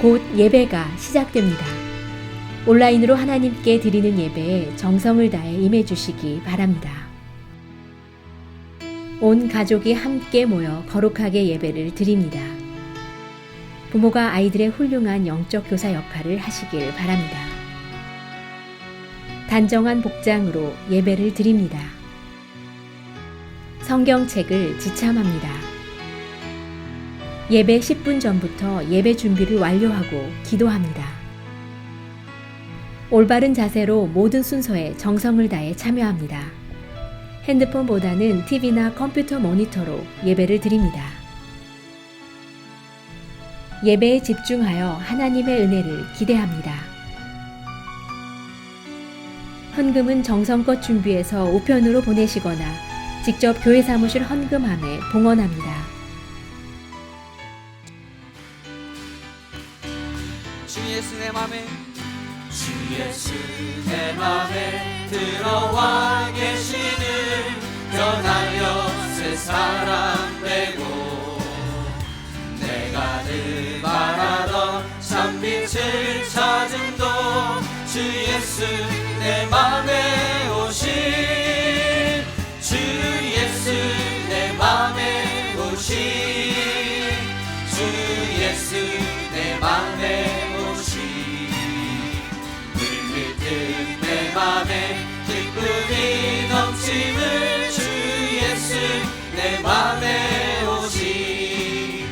곧 예배가 시작됩니다. 온라인으로 하나님께 드리는 예배에 정성을 다해 임해 주시기 바랍니다. 온 가족이 함께 모여 거룩하게 예배를 드립니다. 부모가 아이들의 훌륭한 영적 교사 역할을 하시길 바랍니다. 단정한 복장으로 예배를 드립니다. 성경책을 지참합니다. 예배 10분 전부터 예배 준비를 완료하고 기도합니다. 올바른 자세로 모든 순서에 정성을 다해 참여합니다. 핸드폰보다는 TV나 컴퓨터 모니터로 예배를 드립니다. 예배에 집중하여 하나님의 은혜를 기대합니다. 헌금은 정성껏 준비해서 우편으로 보내시거나 직접 교회 사무실 헌금함에 봉헌합니다. 주 예수 내 맘에 주 예수 내 맘에 들어와 계시는 변하여 새 사람 되고 내가 늘 바라던 참빛을 찾음도 주 예수 내 맘에 오신 주 예수 내 맘에 오신 주 예수 내 맘에 내 맘에 기쁨이 넘침을 주 예수 내 맘에 오시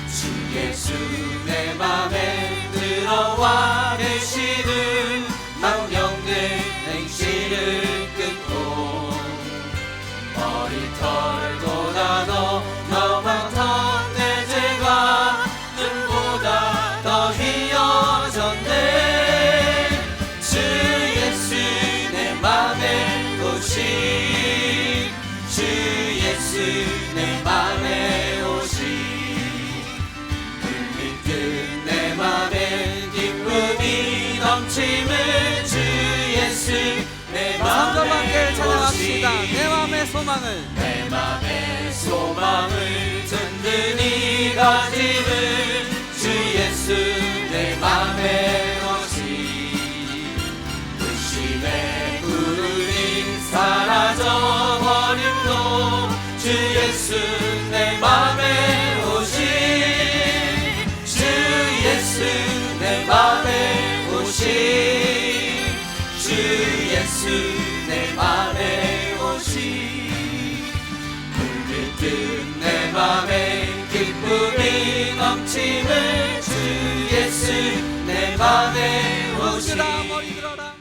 주 예수 내 맘에 들어와 계시는 망령들 행실을 끊고 머리털보다 더 많던 내 죄가 눈보다 더 희어졌네 주 예수 내 맘에 오시 불빛 내 맘에 기쁨이 넘침을 주 예수 내 맘에 찬양합시다. 오시 내 맘의 소망을 내 맘의 소망을 든든히 가짐을 주 예수 내 맘에 오시 의심의 구름이 사라져버림도 주 예수 내 맘에 오시 주 예수 내 맘에 오시 주 예수 내 맘에 오시 물들뜬 내 맘에 기쁨이 넘침을 주 예수 내 맘에 오시 머리 들어라.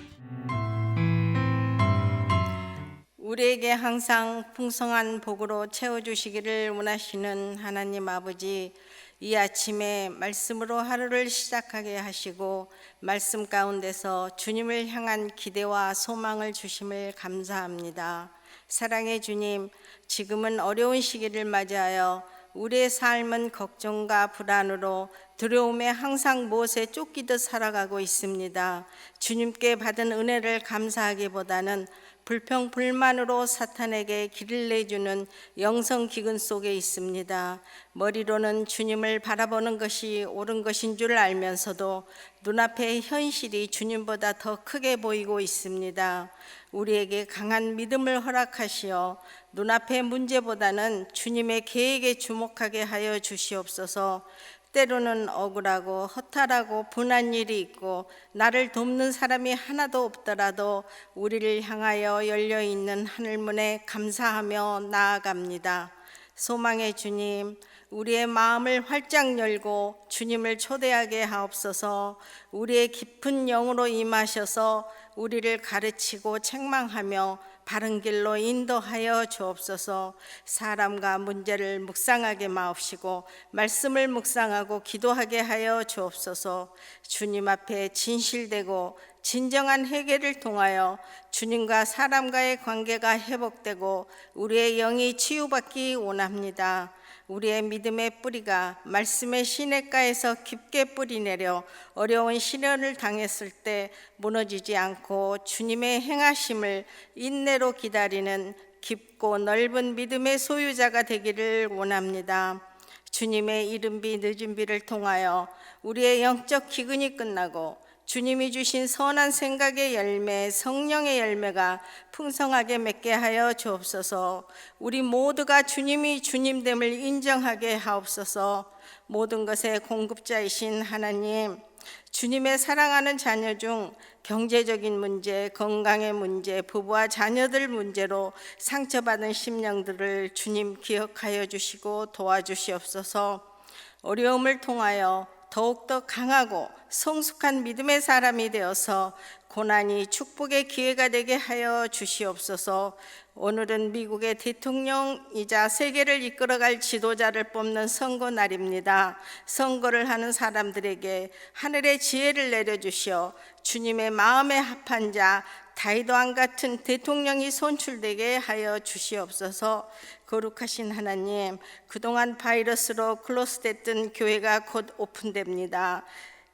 우리에게 항상 풍성한 복으로 채워주시기를 원하시는 하나님 아버지, 이 아침에 말씀으로 하루를 시작하게 하시고 말씀 가운데서 주님을 향한 기대와 소망을 주심을 감사합니다. 사랑의 주님, 지금은 어려운 시기를 맞이하여 우리의 삶은 걱정과 불안으로 두려움에 항상 무엇에 쫓기듯 살아가고 있습니다. 주님께 받은 은혜를 감사하기보다는 불평불만으로 사탄에게 길을 내주는 영성기근 속에 있습니다. 머리로는 주님을 바라보는 것이 옳은 것인 줄 알면서도 눈앞의 현실이 주님보다 더 크게 보이고 있습니다. 우리에게 강한 믿음을 허락하시어 눈앞의 문제보다는 주님의 계획에 주목하게 하여 주시옵소서. 때로는 억울하고 허탈하고 분한 일이 있고 나를 돕는 사람이 하나도 없더라도 우리를 향하여 열려있는 하늘문에 감사하며 나아갑니다. 소망의 주님, 우리의 마음을 활짝 열고 주님을 초대하게 하옵소서. 우리의 깊은 영으로 임하셔서 우리를 가르치고 책망하며 바른 길로 인도하여 주옵소서. 사람과 문제를 묵상하게 마옵시고 말씀을 묵상하고 기도하게 하여 주옵소서. 주님 앞에 진실되고 진정한 회개를 통하여 주님과 사람과의 관계가 회복되고 우리의 영이 치유받기 원합니다. 우리의 믿음의 뿌리가 말씀의 시냇가에서 깊게 뿌리내려 어려운 시련을 당했을 때 무너지지 않고 주님의 행하심을 인내로 기다리는 깊고 넓은 믿음의 소유자가 되기를 원합니다. 주님의 이른비 늦은비를 통하여 우리의 영적 기근이 끝나고 주님이 주신 선한 생각의 열매, 성령의 열매가 풍성하게 맺게 하여 주옵소서. 우리 모두가 주님이 주님됨을 인정하게 하옵소서. 모든 것의 공급자이신 하나님, 주님의 사랑하는 자녀 중 경제적인 문제, 건강의 문제, 부부와 자녀들 문제로 상처받은 심령들을 주님 기억하여 주시고 도와주시옵소서. 어려움을 통하여 더욱더 강하고 성숙한 믿음의 사람이 되어서 고난이 축복의 기회가 되게 하여 주시옵소서. 오늘은 미국의 대통령이자 세계를 이끌어갈 지도자를 뽑는 선거 날입니다. 선거를 하는 사람들에게 하늘의 지혜를 내려주시어 주님의 마음에 합한 자 다윗 왕 같은 대통령이 선출되게 하여 주시옵소서. 거룩하신 하나님, 그동안 바이러스로 클로스됐던 교회가 곧 오픈됩니다.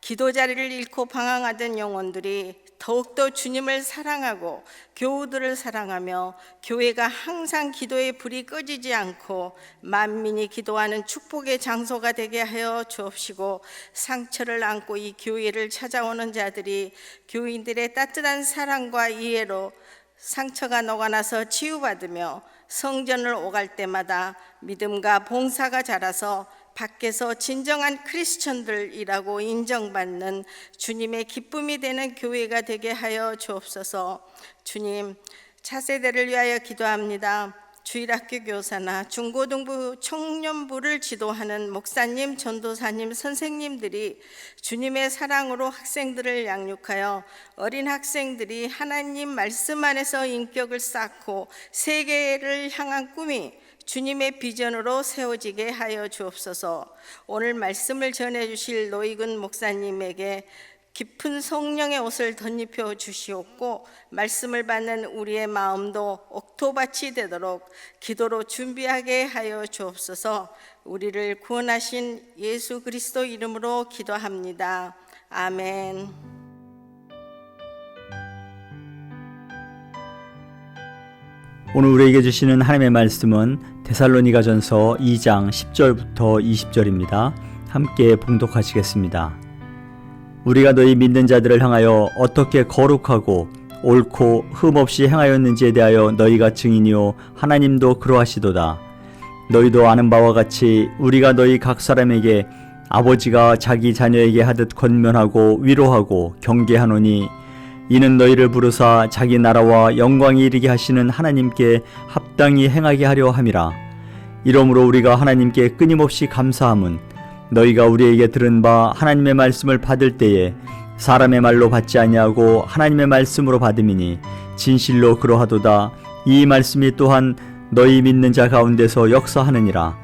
기도 자리를 잃고 방황하던 영혼들이 더욱더 주님을 사랑하고 교우들을 사랑하며 교회가 항상 기도의 불이 꺼지지 않고 만민이 기도하는 축복의 장소가 되게 하여 주옵시고, 상처를 안고 이 교회를 찾아오는 자들이 교인들의 따뜻한 사랑과 이해로 상처가 녹아나서 치유받으며 성전을 오갈 때마다 믿음과 봉사가 자라서 밖에서 진정한 크리스천들이라고 인정받는 주님의 기쁨이 되는 교회가 되게 하여 주옵소서. 주님, 차세대를 위하여 기도합니다. 주일학교 교사나 중고등부 청년부를 지도하는 목사님, 전도사님, 선생님들이 주님의 사랑으로 학생들을 양육하여 어린 학생들이 하나님 말씀 안에서 인격을 쌓고 세계를 향한 꿈이 주님의 비전으로 세워지게 하여 주옵소서. 오늘 말씀을 전해주실 노익은 목사님에게 깊은 성령의 옷을 덧입혀 주시옵고, 말씀을 받는 우리의 마음도 옥토밭이 되도록 기도로 준비하게 하여 주옵소서. 우리를 구원하신 예수 그리스도 이름으로 기도합니다. 아멘. 오늘 우리에게 주시는 하나님의 말씀은 데살로니가전서 2장 10절부터 20절입니다. 함께 봉독하시겠습니다. 우리가 너희 믿는 자들을 향하여 어떻게 거룩하고 옳고 흠없이 행하였는지에 대하여 너희가 증인이요 하나님도 그러하시도다. 너희도 아는 바와 같이 우리가 너희 각 사람에게 아버지가 자기 자녀에게 하듯 권면하고 위로하고 경계하노니, 이는 너희를 부르사 자기 나라와 영광이 이르게 하시는 하나님께 합당히 행하게 하려 함이라. 이러므로 우리가 하나님께 끊임없이 감사함은 너희가 우리에게 들은 바 하나님의 말씀을 받을 때에 사람의 말로 받지 아니하고 하나님의 말씀으로 받음이니 진실로 그러하도다. 이 말씀이 또한 너희 믿는 자 가운데서 역사하느니라.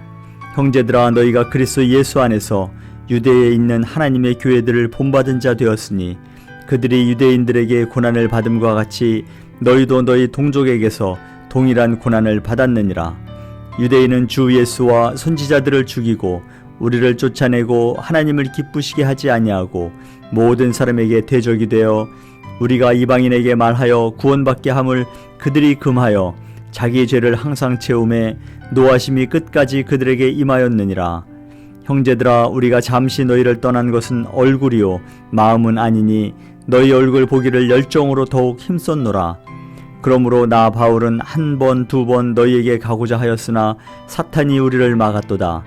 형제들아, 너희가 그리스도 예수 안에서 유대에 있는 하나님의 교회들을 본받은 자 되었으니 그들이 유대인들에게 고난을 받음과 같이 너희도 너희 동족에게서 동일한 고난을 받았느니라. 유대인은 주 예수와 선지자들을 죽이고 우리를 쫓아내고 하나님을 기쁘시게 하지 아니하고 모든 사람에게 대적이 되어 우리가 이방인에게 말하여 구원받게 함을 그들이 금하여 자기의 죄를 항상 채우매 노하심이 끝까지 그들에게 임하였느니라. 형제들아, 우리가 잠시 너희를 떠난 것은 얼굴이요 마음은 아니니 너희 얼굴 보기를 열정으로 더욱 힘썼노라. 그러므로 나 바울은 한 번, 두 번 너희에게 가고자 하였으나 사탄이 우리를 막았도다.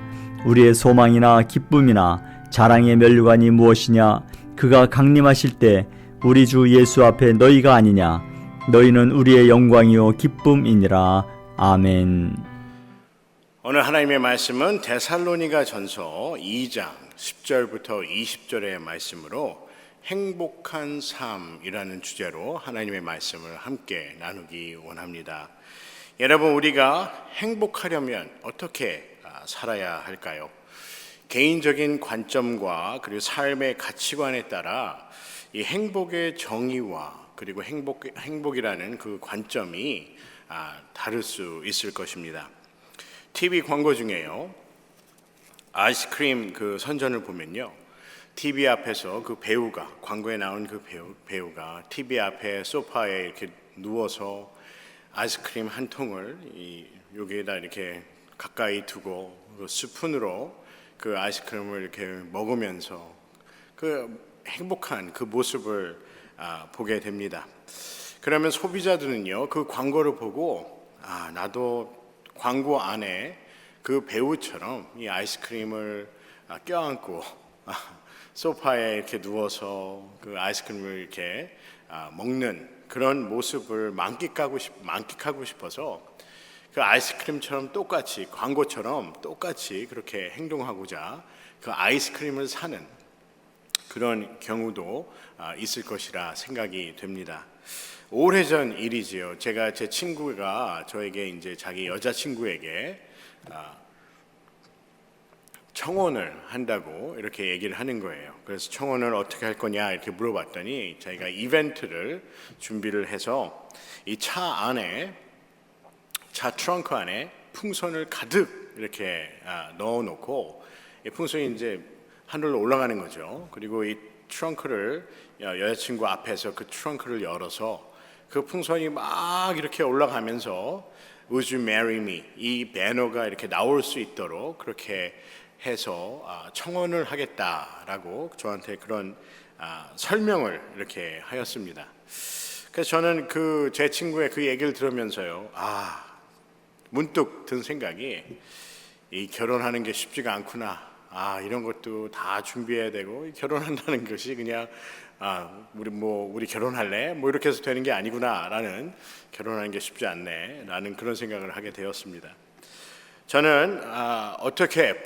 우리의 소망이나 기쁨이나 자랑의 면류관이 무엇이냐? 그가 강림하실 때 우리 주 예수 앞에 너희가 아니냐? 너희는 우리의 영광이요 기쁨이니라. 아멘. 오늘 하나님의 말씀은 데살로니가전서 2장 10절부터 20절의 말씀으로 행복한 삶이라는 주제로 하나님의 말씀을 함께 나누기 원합니다. 여러분, 우리가 행복하려면 어떻게 살아야 할까요? 개인적인 관점과 그리고 삶의 가치관에 따라 이 행복의 정의와 그리고 행복이라는 그 관점이 다를 수 있을 것입니다. TV 광고 중에요, 아이스크림 그 선전을 보면요, TV 앞에서 그 배우가, 광고에 나온 그 배우가 TV 앞에 소파에 이렇게 누워서 아이스크림 한 통을 여기에다 이렇게 가까이 두고 그 스푼으로 그 아이스크림을 이렇게 먹으면서 그 행복한 그 모습을 보게 됩니다. 그러면 소비자들은요, 그 광고를 보고 나도 광고 안에 그 배우처럼 이 아이스크림을 껴안고 소파에 이렇게 누워서 그 아이스크림을 이렇게 먹는 그런 모습을 만끽하고 싶어서 그 아이스크림처럼 똑같이 광고처럼 똑같이 그렇게 행동하고자 그 아이스크림을 사는 그런 경우도 있을 것이라 생각이 됩니다. 오래전 일이지요. 제가 제 친구가 저에게 이제 자기 여자친구에게 청혼을 한다고 이렇게 얘기를 하는 거예요. 그래서 청혼을 어떻게 할 거냐 이렇게 물어봤더니 저희가 이벤트를 준비를 해서 이 차 트렁크 안에 풍선을 가득 이렇게 넣어놓고 이 풍선이 이제 하늘로 올라가는 거죠. 그리고 이 트렁크를 여자친구 앞에서 그 트렁크를 열어서 그 풍선이 막 이렇게 올라가면서 Would you marry me? 이 배너가 이렇게 나올 수 있도록 그렇게 해서 청혼을 하겠다라고 저한테 그런 설명을 이렇게 하였습니다. 그래서 저는 제 친구의 그 얘기를 들으면서요, 문득 든 생각이 이 결혼하는 게 쉽지가 않구나. 이런 것도 다 준비해야 되고 결혼한다는 것이 그냥 우리 결혼할래? 뭐 이렇게 해서 되는 게 아니구나라는, 결혼하는 게 쉽지 않네라는 그런 생각을 하게 되었습니다. 저는 어떻게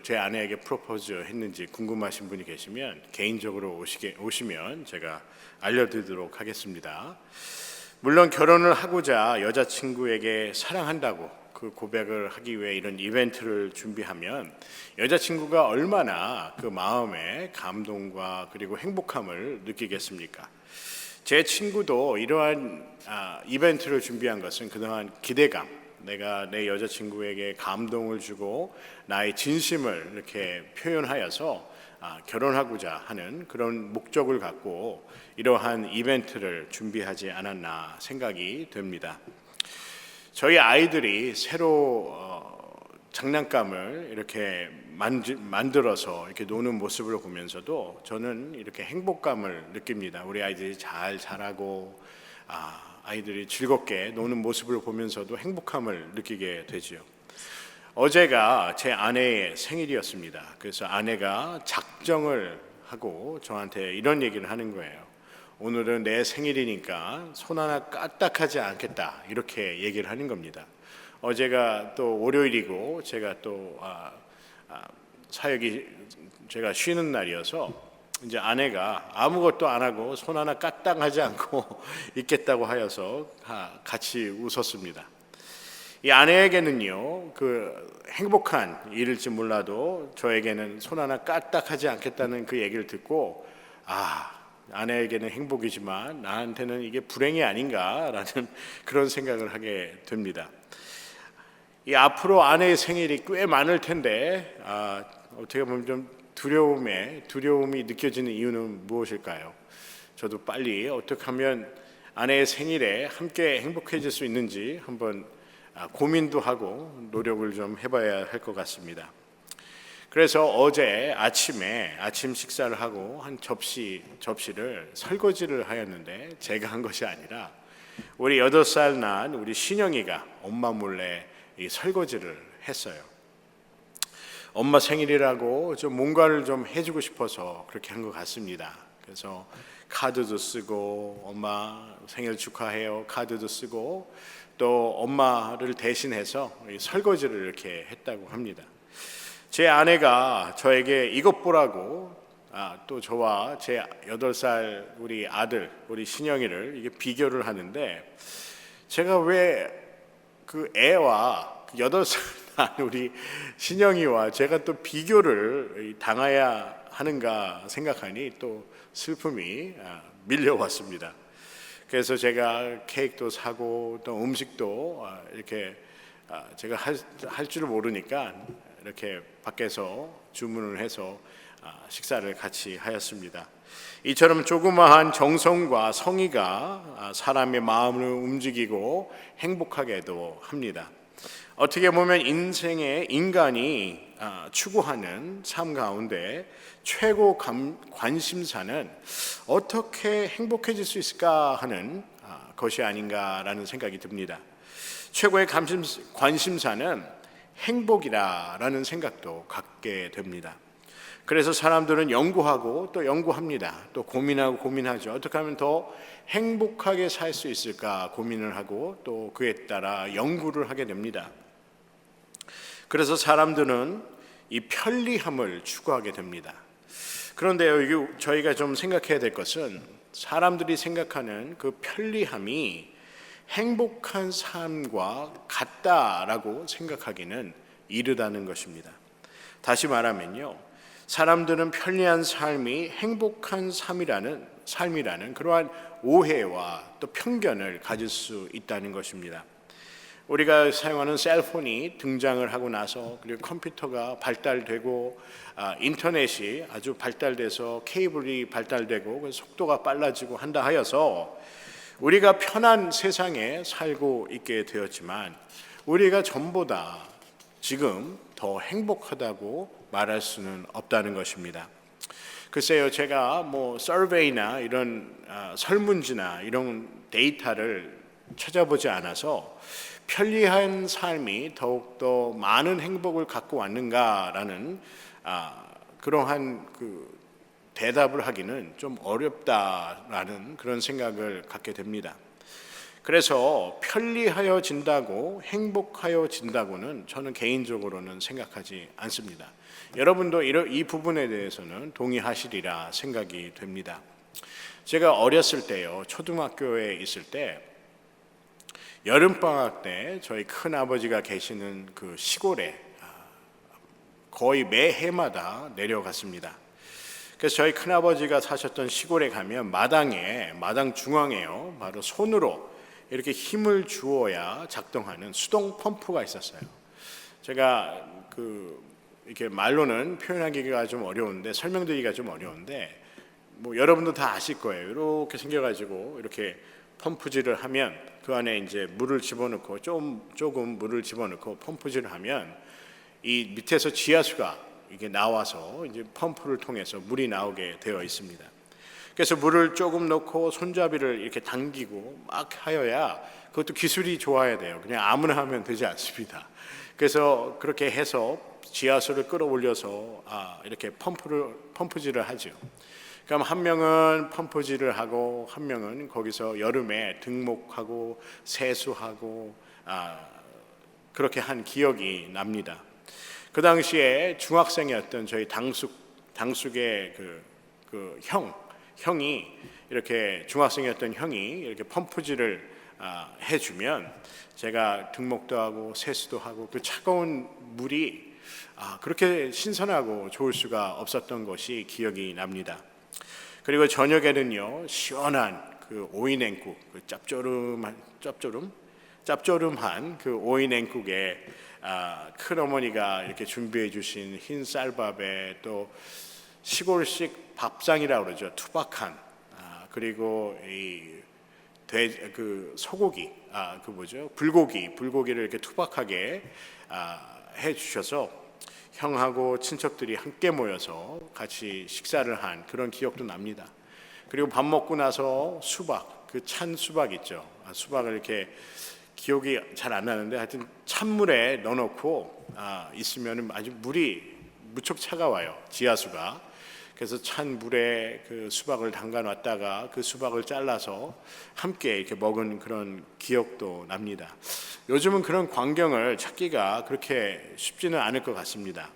제 아내에게 프로포즈 했는지 궁금하신 분이 계시면 개인적으로 오시면 제가 알려드리도록 하겠습니다. 물론 결혼을 하고자 여자친구에게 사랑한다고 그 고백을 하기 위해 이런 이벤트를 준비하면 여자친구가 얼마나 그 마음에 감동과 그리고 행복함을 느끼겠습니까? 제 친구도 이러한 이벤트를 준비한 것은 그동안 기대감, 내가 내 여자친구에게 감동을 주고 나의 진심을 이렇게 표현하여서 결혼하고자 하는 그런 목적을 갖고 이러한 이벤트를 준비하지 않았나 생각이 됩니다. 저희 아이들이 새로 장난감을 이렇게 만들어서 이렇게 노는 모습을 보면서도 저는 이렇게 행복감을 느낍니다. 우리 아이들이 잘 자라고 아이들이 즐겁게 노는 모습을 보면서도 행복함을 느끼게 되지요. 어제가 제 아내의 생일이었습니다. 그래서 아내가 작정을 하고 저한테 이런 얘기를 하는 거예요. 오늘은 내 생일이니까 손 하나 까딱하지 않겠다, 이렇게 얘기를 하는 겁니다. 어제가 또 월요일이고 제가 또 사역이 제가 쉬는 날이어서 이제 아내가 아무것도 안 하고 손 하나 까딱하지 않고 있겠다고 하여서 같이 웃었습니다. 이 아내에게는요, 그 행복한 일일지 몰라도 저에게는 손 하나 까딱하지 않겠다는 그 얘기를 듣고 아내에게는 행복이지만 나한테는 이게 불행이 아닌가라는 그런 생각을 하게 됩니다. 이 앞으로 아내의 생일이 꽤 많을 텐데 어떻게 보면 좀 두려움이 느껴지는 이유는 무엇일까요? 저도 빨리 어떻게 하면 아내의 생일에 함께 행복해질 수 있는지 한번 고민도 하고 노력을 좀 해봐야 할 것 같습니다. 그래서 어제 아침에 아침 식사를 하고 한 접시를 설거지를 하였는데 제가 한 것이 아니라 우리 8살 난 우리 신영이가 엄마 몰래 이 설거지를 했어요. 엄마 생일이라고 좀 뭔가를 좀 해주고 싶어서 그렇게 한 것 같습니다. 그래서 카드도 쓰고 엄마 생일 축하해요 카드도 쓰고 또 엄마를 대신해서 이 설거지를 이렇게 했다고 합니다. 제 아내가 저에게 이것 보라고 또 저와 제 8살 우리 아들 우리 신영이를 이게 비교를 하는데, 제가 왜 그 애와 8살 난 우리 신영이와 제가 또 비교를 당해야 하는가 생각하니 또 슬픔이 밀려왔습니다. 그래서 제가 케이크도 사고 또 음식도 이렇게 제가 할 줄 모르니까 이렇게 밖에서 주문을 해서 식사를 같이 하였습니다. 이처럼 조그마한 정성과 성의가 사람의 마음을 움직이고 행복하게도 합니다. 어떻게 보면 인간이 추구하는 삶 가운데 최고 관심사는 어떻게 행복해질 수 있을까 하는 것이 아닌가라는 생각이 듭니다. 최고의 관심사는 행복이라는 생각도 갖게 됩니다. 그래서 사람들은 연구하고 또 연구합니다. 또 고민하고 고민하죠. 어떻게 하면 더 행복하게 살 수 있을까 고민을 하고 또 그에 따라 연구를 하게 됩니다. 그래서 사람들은 이 편리함을 추구하게 됩니다. 그런데요, 저희가 좀 생각해야 될 것은 사람들이 생각하는 그 편리함이 행복한 삶과 같다라고 생각하기는 이르다는 것입니다. 다시 말하면요, 사람들은 편리한 삶이 행복한 삶이라는 그러한 오해와 또 편견을 가질 수 있다는 것입니다. 우리가 사용하는 셀폰이 등장을 하고 나서 그리고 컴퓨터가 발달되고 인터넷이 아주 발달돼서 케이블이 발달되고 속도가 빨라지고 한다 하여서 우리가 편한 세상에 살고 있게 되었지만 우리가 전보다 지금 더 행복하다고 말할 수는 없다는 것입니다. 글쎄요, 제가 서베이나 이런 설문지나 이런 데이터를 찾아보지 않아서 편리한 삶이 더욱더 많은 행복을 갖고 왔는가라는 그러한 대답을 하기는 좀 어렵다라는 그런 생각을 갖게 됩니다. 그래서 편리하여진다고 행복하여진다고는 저는 개인적으로는 생각하지 않습니다. 여러분도 이 부분에 대해서는 동의하시리라 생각이 됩니다. 제가 어렸을 때요, 초등학교에 있을 때 여름방학 때 저희 큰아버지가 계시는 그 시골에 거의 매해마다 내려갔습니다. 그래서 저희 큰아버지가 사셨던 시골에 가면 마당 중앙에요, 바로 손으로 이렇게 힘을 주어야 작동하는 수동 펌프가 있었어요. 제가 이렇게 말로는 표현하기가 좀 어려운데, 설명드리기가 좀 어려운데, 여러분도 다 아실 거예요. 이렇게 생겨가지고 이렇게 펌프질을 하면 그 안에 이제 물을 집어넣고 조금 물을 집어넣고 펌프질을 하면 이 밑에서 지하수가 이게 나와서 이제 펌프를 통해서 물이 나오게 되어 있습니다. 그래서 물을 조금 넣고 손잡이를 이렇게 당기고 막 하여야, 그것도 기술이 좋아야 돼요. 그냥 아무나 하면 되지 않습니다. 그래서 그렇게 해서 지하수를 끌어올려서 이렇게 펌프질을 하죠. 그럼 한 명은 펌프질을 하고 한 명은 거기서 여름에 등목하고 세수하고 그렇게 한 기억이 납니다. 그 당시에 중학생이었던 저희 당숙의 그 형이 이렇게 중학생이었던 형이 이렇게 펌프질을 해주면 제가 등목도 하고 세수도 하고 그 차가운 물이 그렇게 신선하고 좋을 수가 없었던 것이 기억이 납니다. 그리고 저녁에는요, 시원한 그 오이냉국, 그 짭조름한 그 오이냉국에 큰어머니가 이렇게 소개해 주신 흰 쌀밥에 또 시골식 밥상이라고 그러죠. 투박한 그리고 그 소고기, 불고기를 이렇게 투박하게 해 주셔서 형하고 친척들이 함께 모여서 같이 식사를 한 그런 기억도 납니다. 그리고 밥 먹고 나서 수박, 그 찬 수박 있죠. 수박을 이렇게, 기억이 잘 안 나는데 하여튼 찬물에 넣어놓고 있으면 아주 물이 무척 차가워요, 지하수가. 그래서 찬 물에 그 수박을 담가 놨다가 그 수박을 잘라서 함께 이렇게 먹은 그런 기억도 납니다. 요즘은 그런 광경을 찾기가 그렇게 쉽지는 않을 것 같습니다.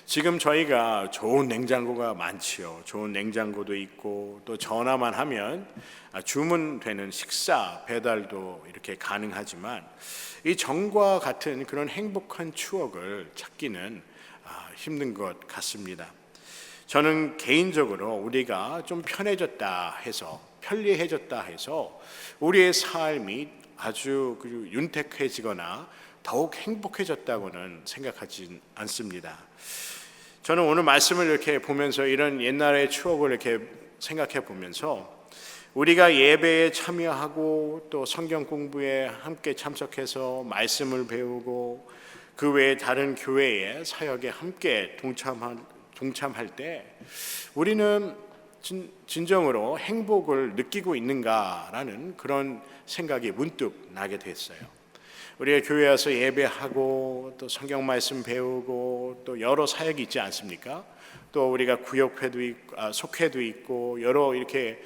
지금 저희가 좋은 냉장고가 많지요. 좋은 냉장고도 있고 또 전화만 하면 주문되는 식사 배달도 이렇게 가능하지만 이 전과 같은 그런 행복한 추억을 찾기는 힘든 것 같습니다. 저는 개인적으로 우리가 좀 편해졌다 해서, 편리해졌다 해서 우리의 삶이 아주 윤택해지거나 더욱 행복해졌다고는 생각하지 않습니다. 저는 오늘 말씀을 이렇게 보면서 이런 옛날의 추억을 이렇게 생각해 보면서 우리가 예배에 참여하고 또 성경 공부에 함께 참석해서 말씀을 배우고 그 외에 다른 교회의 사역에 함께 동참할 때 우리는 진정으로 행복을 느끼고 있는가라는 그런 생각이 문득 나게 됐어요. 우리가 교회 와서 예배하고 또 성경 말씀 배우고 또 여러 사역이 있지 않습니까? 또 우리가 구역회도 있고, 속회도 있고 여러 이렇게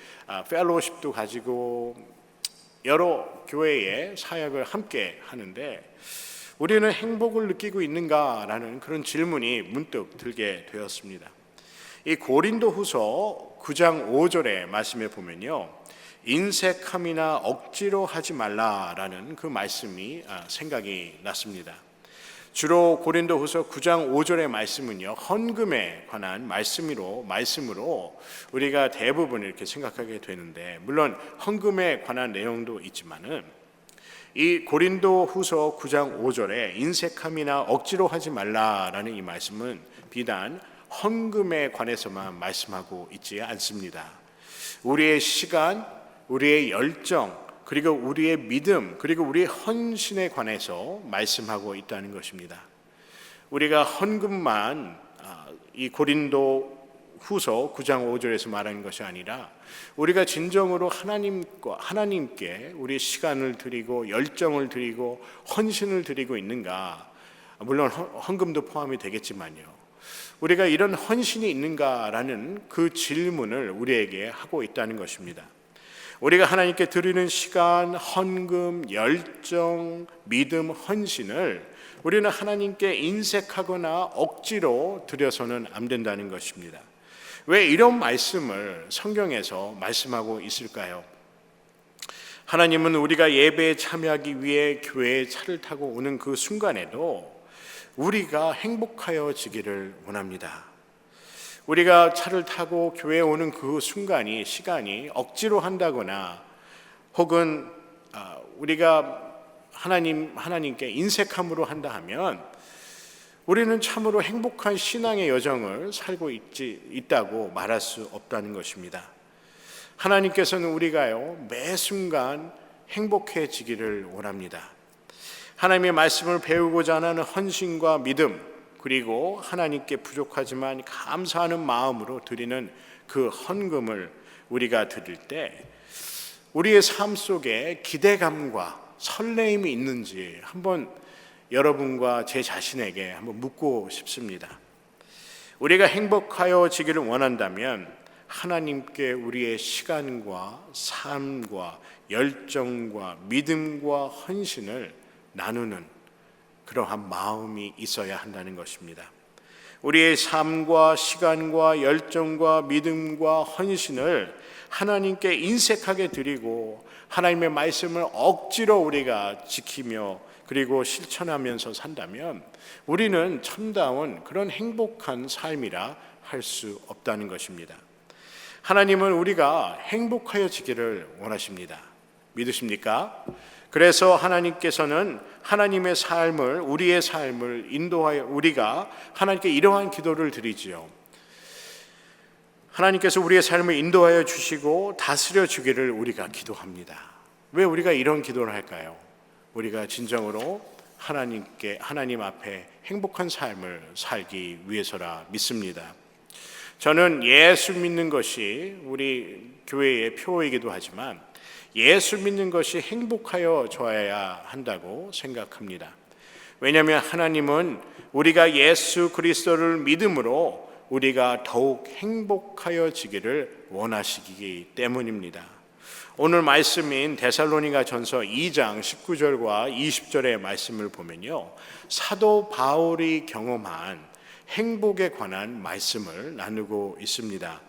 펠로우십도 가지고 여러 교회의 사역을 함께 하는데 우리는 행복을 느끼고 있는가라는 그런 질문이 문득 들게 되었습니다. 이 고린도후서 9장 5절의 말씀에 보면요, 인색함이나 억지로 하지 말라라는 그 말씀이 생각이 났습니다. 주로 고린도후서 9장 5절의 말씀은요, 헌금에 관한 말씀으로 우리가 대부분 이렇게 생각하게 되는데, 물론 헌금에 관한 내용도 있지만은 이 고린도후서 9장 5절에 인색함이나 억지로 하지 말라라는 이 말씀은 비단 헌금에 관해서만 말씀하고 있지 않습니다. 우리의 시간, 우리의 열정, 그리고 우리의 믿음, 그리고 우리의 헌신에 관해서 말씀하고 있다는 것입니다. 우리가 헌금만 이 고린도 후서 9장 5절에서 말하는 것이 아니라 우리가 진정으로 하나님께 우리의 시간을 드리고 열정을 드리고 헌신을 드리고 있는가, 물론 헌금도 포함이 되겠지만요, 우리가 이런 헌신이 있는가라는 그 질문을 우리에게 하고 있다는 것입니다. 우리가 하나님께 드리는 시간, 헌금, 열정, 믿음, 헌신을 우리는 하나님께 인색하거나 억지로 드려서는 안 된다는 것입니다. 왜 이런 말씀을 성경에서 말씀하고 있을까요? 하나님은 우리가 예배에 참여하기 위해 교회에 차를 타고 오는 그 순간에도 우리가 행복하여지기를 원합니다. 우리가 차를 타고 교회에 오는 그 시간이 억지로 한다거나 혹은 우리가 하나님께 인색함으로 한다 하면 우리는 참으로 행복한 신앙의 여정을 살고 있다고 말할 수 없다는 것입니다. 하나님께서는 우리가요, 매 순간 행복해지기를 원합니다. 하나님의 말씀을 배우고자 하는 헌신과 믿음, 그리고 하나님께 부족하지만 감사하는 마음으로 드리는 그 헌금을 우리가 드릴 때 우리의 삶 속에 기대감과 설레임이 있는지 한번 여러분과 제 자신에게 한번 묻고 싶습니다. 우리가 행복하여지기를 원한다면 하나님께 우리의 시간과 삶과 열정과 믿음과 헌신을 나누는 그러한 마음이 있어야 한다는 것입니다. 우리의 삶과 시간과 열정과 믿음과 헌신을 하나님께 인색하게 드리고 하나님의 말씀을 억지로 우리가 지키며 그리고 실천하면서 산다면 우리는 참다운 그런 행복한 삶이라 할 수 없다는 것입니다. 하나님은 우리가 행복하여지기를 원하십니다. 믿으십니까? 그래서 하나님께서는 하나님의 삶을, 우리의 삶을 인도하여 우리가 하나님께 이러한 기도를 드리지요. 하나님께서 우리의 삶을 인도하여 주시고 다스려 주기를 우리가 기도합니다. 왜 우리가 이런 기도를 할까요? 우리가 진정으로 하나님 앞에 행복한 삶을 살기 위해서라 믿습니다. 저는 예수 믿는 것이 우리 교회의 표이기도 하지만 예수 믿는 것이 행복하여 져야 한다고 생각합니다. 왜냐하면 하나님은 우리가 예수 그리스도를 믿음으로 우리가 더욱 행복하여지기를 원하시기 때문입니다. 오늘 말씀인 데살로니가 전서 2장 19절과 20절의 말씀을 보면요, 사도 바울이 경험한 행복에 관한 말씀을 나누고 있습니다.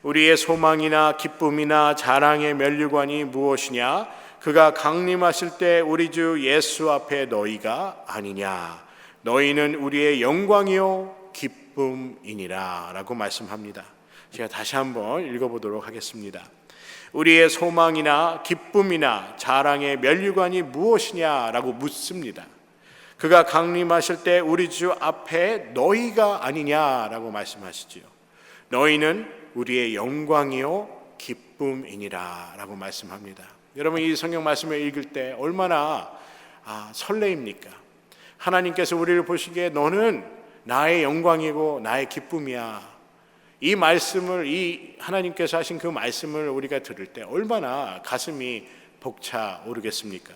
우리의 소망이나 기쁨이나 자랑의 면류관이 무엇이냐? 그가 강림하실 때 우리 주 예수 앞에 너희가 아니냐? 너희는 우리의 영광이요 기쁨이니라 라고 말씀합니다. 제가 다시 한번 읽어보도록 하겠습니다. 우리의 소망이나 기쁨이나 자랑의 면류관이 무엇이냐라고 묻습니다. 그가 강림하실 때 우리 주 앞에 너희가 아니냐라고 말씀하시지요. 너희는 우리의 영광이요 기쁨이니라 라고 말씀합니다. 여러분, 이 성경 말씀을 읽을 때 얼마나 설레입니까? 하나님께서 우리를 보시기에 너는 나의 영광이고 나의 기쁨이야. 이 말씀을, 이 하나님께서 하신 그 말씀을 우리가 들을 때 얼마나 가슴이 벅차 오르겠습니까?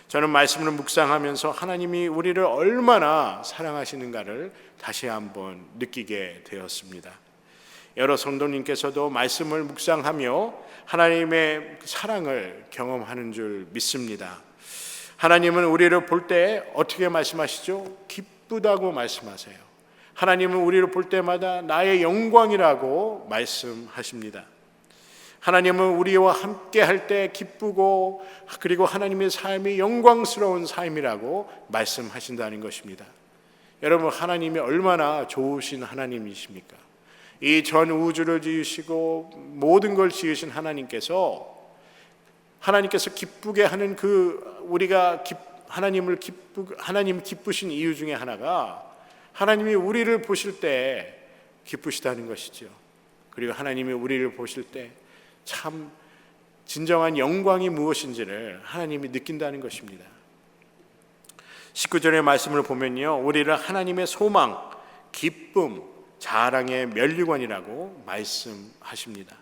저는 말씀을 묵상하면서 하나님이 우리를 얼마나 사랑하시는가를 다시 한번 느끼게 되었습니다. 여러 성도님께서도 말씀을 묵상하며 하나님의 사랑을 경험하는 줄 믿습니다. 하나님은 우리를 볼 때 어떻게 말씀하시죠? 기쁘다고 말씀하세요. 하나님은 우리를 볼 때마다 나의 영광이라고 말씀하십니다. 하나님은 우리와 함께 할 때 기쁘고, 그리고 하나님의 삶이 영광스러운 삶이라고 말씀하신다는 것입니다. 여러분, 하나님이 얼마나 좋으신 하나님이십니까? 이 전 우주를 지으시고 모든 걸 지으신 하나님께서 기쁘게 하는 하나님 기쁘신 이유 중에 하나가 하나님이 우리를 보실 때 기쁘시다는 것이죠. 그리고 하나님이 우리를 보실 때 참 진정한 영광이 무엇인지를 하나님이 느낀다는 것입니다. 19절의 말씀을 보면요, 우리를 하나님의 소망, 기쁨, 자랑의 면류관이라고 말씀하십니다.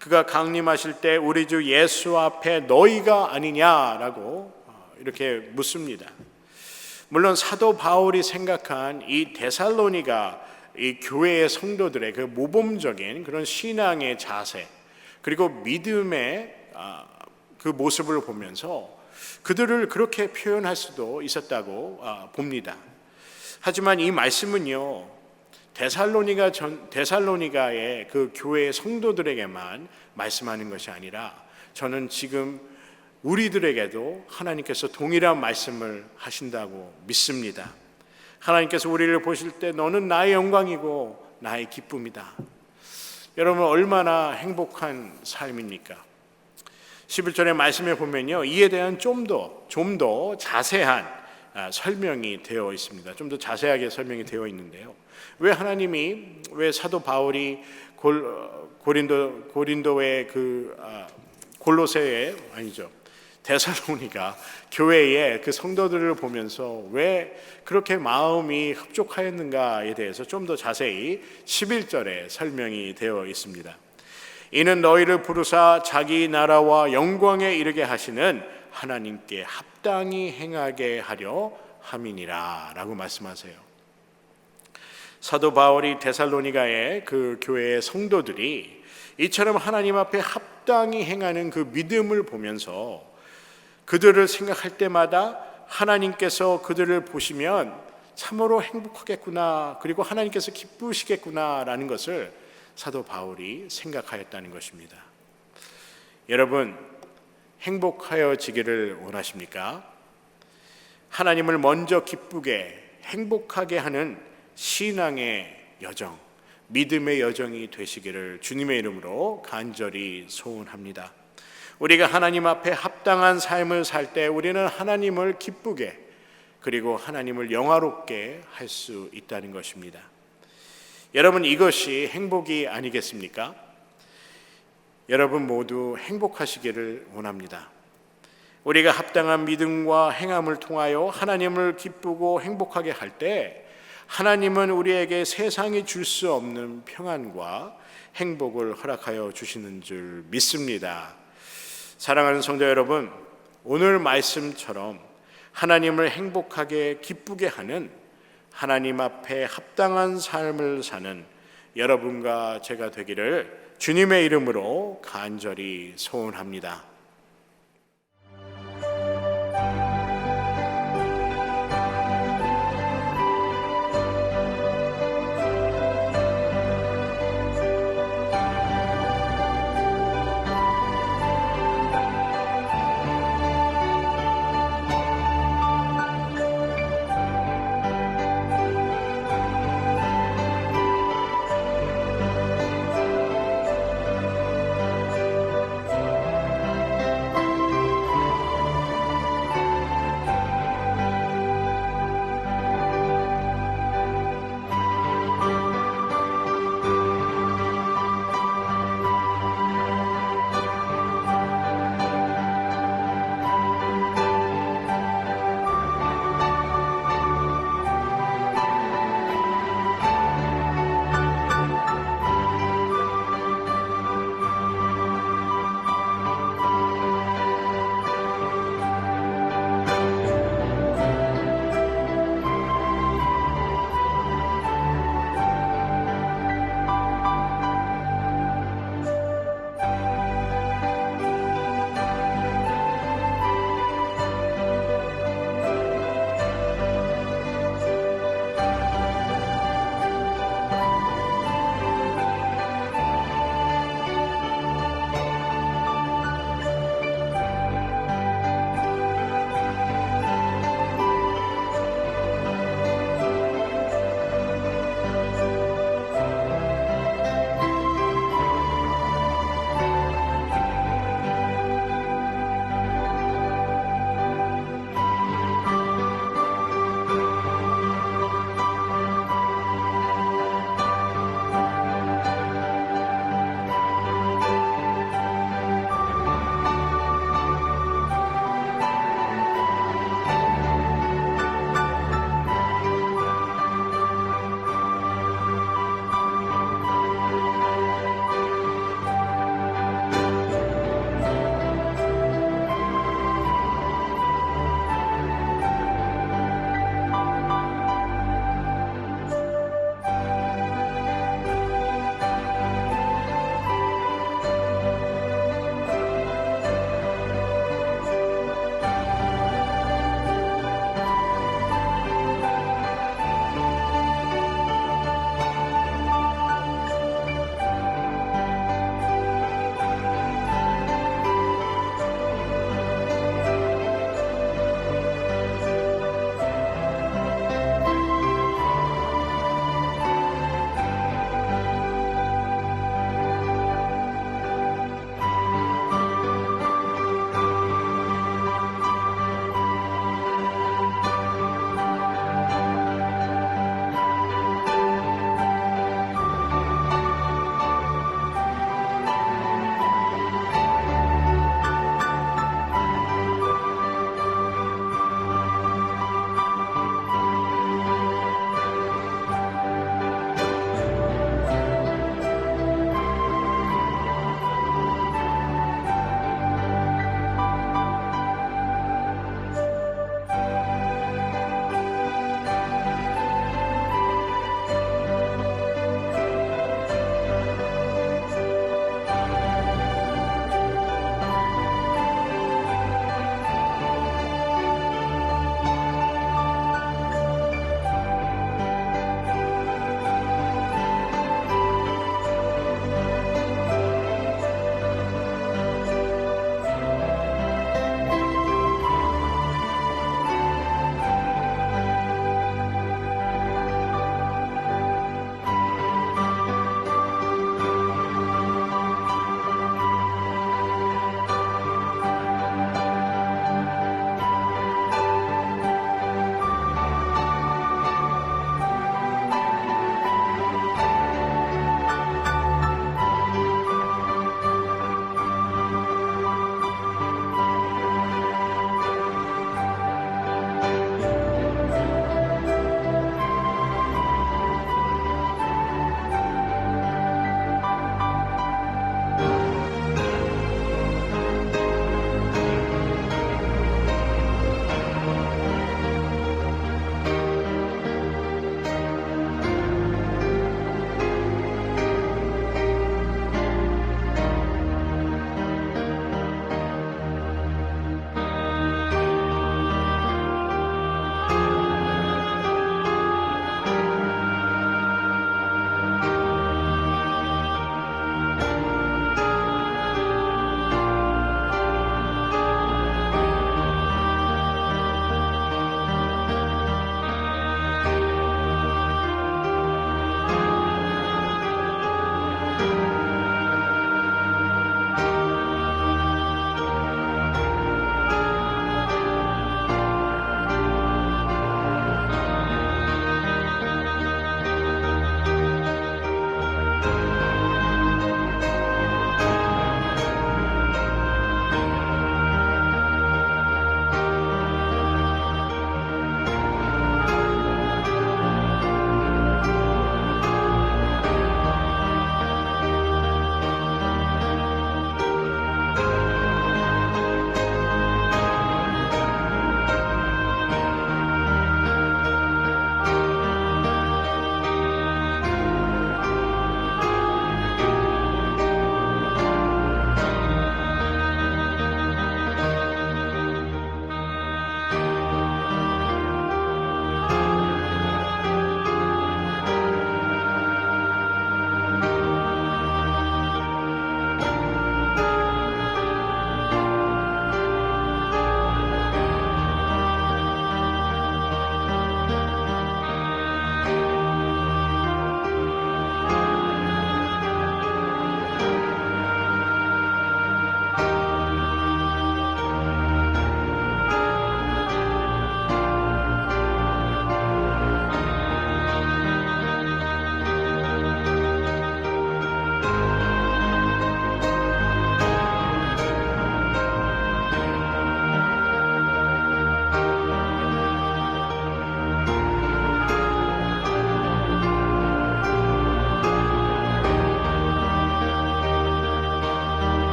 그가 강림하실 때 우리 주 예수 앞에 너희가 아니냐라고 이렇게 묻습니다. 물론 사도 바울이 생각한 이 데살로니가 이 교회의 성도들의 그 모범적인 그런 신앙의 자세, 그리고 믿음의 그 모습을 보면서 그들을 그렇게 표현할 수도 있었다고 봅니다. 하지만 이 말씀은요, 데살로니가의 그 교회의 성도들에게만 말씀하는 것이 아니라 저는 지금 우리들에게도 하나님께서 동일한 말씀을 하신다고 믿습니다. 하나님께서 우리를 보실 때 너는 나의 영광이고 나의 기쁨이다. 여러분, 얼마나 행복한 삶입니까? 11절의 말씀에 보면요, 이에 대한 좀 더 자세한 설명이 되어 있습니다. 좀 더 자세하게 설명이 되어 있는데요, 왜 사도 바울이 데살로니가 교회의 그 성도들을 보면서 왜 그렇게 마음이 흡족하였는가에 대해서 좀 더 자세히 11절에 설명이 되어 있습니다. 이는 너희를 부르사 자기 나라와 영광에 이르게 하시는 하나님께 합당히 행하게 하려 함이니라 라고 말씀하세요. 사도 바울이 데살로니가의 그 교회의 성도들이 이처럼 하나님 앞에 합당히 행하는 그 믿음을 보면서 그들을 생각할 때마다 하나님께서 그들을 보시면 참으로 행복하겠구나, 그리고 하나님께서 기쁘시겠구나라는 것을 사도 바울이 생각하였다는 것입니다. 여러분, 행복하여지기를 원하십니까? 하나님을 먼저 기쁘게 행복하게 하는 신앙의 여정, 믿음의 여정이 되시기를 주님의 이름으로 간절히 소원합니다. 우리가 하나님 앞에 합당한 삶을 살 때 우리는 하나님을 기쁘게, 그리고 하나님을 영화롭게 할 수 있다는 것입니다. 여러분, 이것이 행복이 아니겠습니까? 여러분 모두 행복하시기를 원합니다. 우리가 합당한 믿음과 행함을 통하여 하나님을 기쁘고 행복하게 할 때 하나님은 우리에게 세상이 줄 수 없는 평안과 행복을 허락하여 주시는 줄 믿습니다. 사랑하는 성도 여러분, 오늘 말씀처럼 하나님을 행복하게 기쁘게 하는, 하나님 앞에 합당한 삶을 사는 여러분과 제가 되기를 주님의 이름으로 간절히 소원합니다.